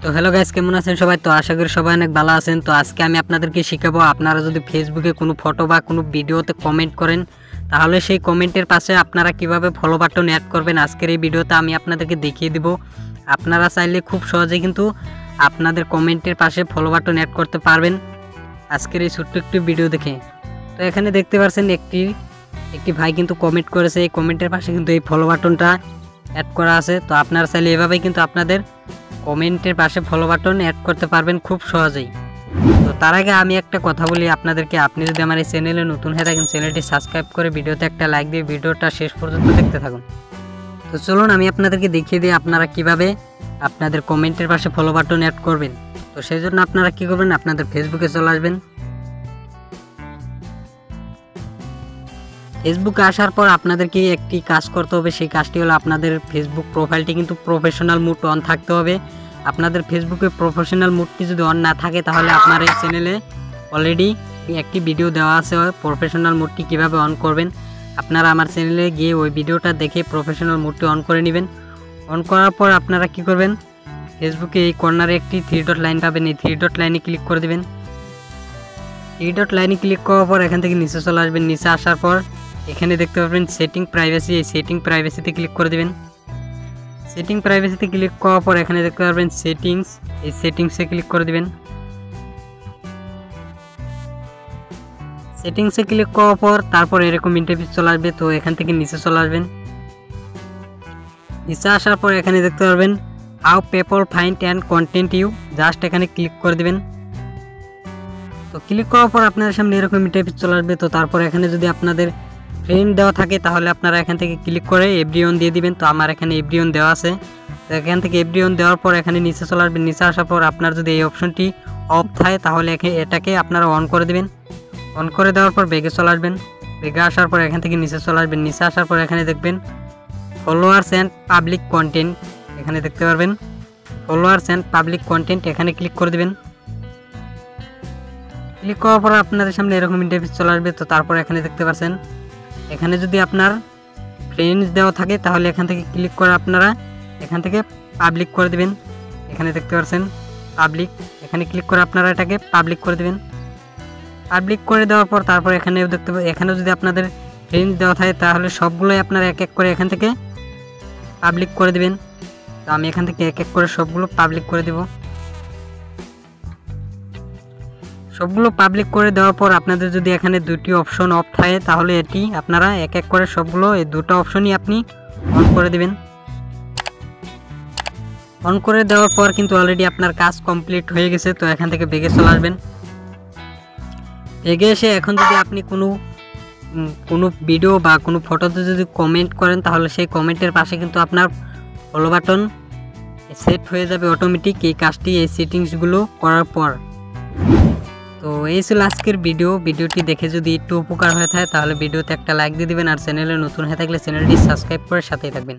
তো hello guys, কেমন আছেন সবাই? তো আশা করি সবাই অনেক ভালো আছেন। তো আজকে আমি আপনাদেরকে শিখাবো, আপনারা যদি ফেসবুকে কোনো ফটো বা কোনো ভিডিওতে কমেন্ট করেন, তাহলে সেই কমেন্টের পাশে আপনারা কিভাবে ফলো বাটন অ্যাড করবেন। আজকের এই ভিডিওতে আমি আপনাদেরকে দেখিয়ে দিব। আপনারা চাইলে খুব সহজে কিন্তু আপনাদের কমেন্টের পাশে ফলো বাটন অ্যাড করতে পারবেন আজকের এই ছোট্ট একটি ভিডিও দেখে। তো এখানে দেখতে পাচ্ছেন একটি ভাই কিন্তু কমেন্ট করেছে, এই কমেন্টের পাশে কিন্তু এই ফলো বাটনটা অ্যাড করা আছে। তো আপনারা চাইলে এভাবেই কিন্তু আপনাদের কমেন্টের পাশে ফলো বাটন অ্যাড করতে পারবেন খুব সহজেই। তো তার আগে আমি একটা কথা বলি আপনাদেরকে, আপনি যদি আমার এই চ্যানেলে নতুন হয়ে থাকেন, চ্যানেলটি সাবস্ক্রাইব করে ভিডিওতে একটা লাইক দিয়ে ভিডিওটা শেষ পর্যন্ত দেখতে থাকুন। তো চলুন আমি আপনাদেরকে দেখিয়ে দিই আপনারা কিভাবে আপনাদের কমেন্টের পাশে ফলো বাটন অ্যাড করবেন। তো সেই জন্য আপনারা কি করবেন, আপনাদের ফেসবুকে চলে আসবেন। ফেসবুকে আসার পর আপনাদেরকে একটি কাজ করতে হবে, সেই কাজটি হলো আপনাদের ফেসবুক প্রোফাইলটি কিন্তু প্রফেশনাল মুড অন থাকতে হবে। আপনাদের ফেসবুকে প্রফেশনাল মুডটি যদি অন না থাকে, তাহলে আপনার এই চ্যানেলে অলরেডি একটি ভিডিও দেওয়া আছে প্রফেশনাল মুডটি কিভাবে অন করবেন। আপনারা আমার চ্যানেলে গিয়ে ওই ভিডিওটা দেখে প্রফেশনাল মুডটি অন করে নেবেন। অন করার পর আপনারা কি করবেন, ফেসবুকে এই কর্নারে একটি 3 ডট লাইন পাবেন, এই 3 ডট লাইনে ক্লিক করে দেবেন। 3 ডট লাইনে ক্লিক করার পর এখান থেকে নিচে চলে আসবেন। নিচে আসার পর এখানে দেখতে পাবেন সেটিং প্রাইভেসি, এই সেটিং প্রাইভেসিতে ক্লিক করে দেবেন। সেটিং প্রাইভেসিতে ক্লিক করার পর এখানে দেখতে পাবেন সেটিংস, এই সেটিংসে ক্লিক করে দেবেন। সেটিংসে ক্লিক করার পর তারপর এরকম ইন্টারফেস চলে আসবে। তো এখান থেকে নিচে চলে আসবেন। নিচে আসার পর এখানে দেখতে পারবেন how people find and content you, just এখানে ক্লিক করে দেবেন। তো ক্লিক করার পর আপনার সামনে এরকম ইন্টারফেস চলে আসবে। তো তারপর এখানে যদি আপনাদের ফ্রেন্ড দেওয়া থাকে, তাহলে আপনারা এখান থেকে ক্লিক করে এভরিওয়ান দিয়ে দিবেন। তো আমার এখানে এভরিওয়ান দেওয়া আছে। তো এখান থেকে এভরিওয়ান দেওয়ার পর এখানে নিচে চলে আসবেন। নিচে আসার পর আপনার যদি এই অপশনটি অফ থাকে, তাহলে এটাকে আপনারা অন করে দেবেন। অন করে দেওয়ার পর বেগে চলে আসবেন। বেগে আসার পর এখান থেকে নিচে চলে আসবেন। নিচে আসার পর এখানে দেখবেন ফলোয়ার্স অ্যান্ড পাবলিক কন্টেন্ট, এখানে দেখতে পারবেন ফলোয়ার্স অ্যান্ড পাবলিক কন্টেন্ট, এখানে ক্লিক করে দেবেন। ক্লিক করার পর আপনাদের সামনে এরকম ইন্টারফেস চলে আসবে। তো তারপর এখানে দেখতে পাচ্ছেন, এখানে যদি আপনার ফ্রেন্ডস দেওয়া থাকে, তাহলে এখান থেকে ক্লিক করে আপনারা এখান থেকে পাবলিক করে দেবেন। এখানে দেখতে পাচ্ছেন পাবলিক, এখানে ক্লিক করে আপনারা এটাকে পাবলিক করে দেবেন। পাবলিক করে দেওয়ার পর তারপর এখানেও দেখতে পাবেন, এখানেও যদি আপনাদের ফ্রেন্ডস দেওয়া থাকে, তাহলে সবগুলোই আপনারা এক এক করে এখান থেকে পাবলিক করে দেবেন। তো আমি এখান থেকে এক এক করে সবগুলো পাবলিক করে দেব। সবগুলো পাবলিক করে দেওয়ার পর আপনাদের যদি এখানে দুটি অপশন অফ থাকে, তাহলে এটি আপনারা এক এক করে সবগুলো এই দুটো অপশনই আপনি অন করে দেবেন। অন করে দেওয়ার পর কিন্তু অলরেডি আপনার কাজ কমপ্লিট হয়ে গেছে। তো এখান থেকে বেগে চলে আসবেন। বেগে এসে এখন যদি আপনি কোনো ভিডিও বা কোনো ফটোতে যদি কমেন্ট করেন, তাহলে সেই কমেন্টের পাশে কিন্তু আপনার ফলো বাটন সেট হয়ে যাবে অটোমেটিক, এই কাজটি এই সেটিংসগুলো করার পর। তো এই ছিল আজকের ভিডিওটি দেখে যদি একটু উপকার হয়ে থাকে, তাহলে ভিডিওতে একটা লাইক দিয়ে দিবেন। আর চ্যানেলে নতুন হয়ে থাকলে চ্যানেলটি সাবস্ক্রাইব করে সাথেই থাকবেন।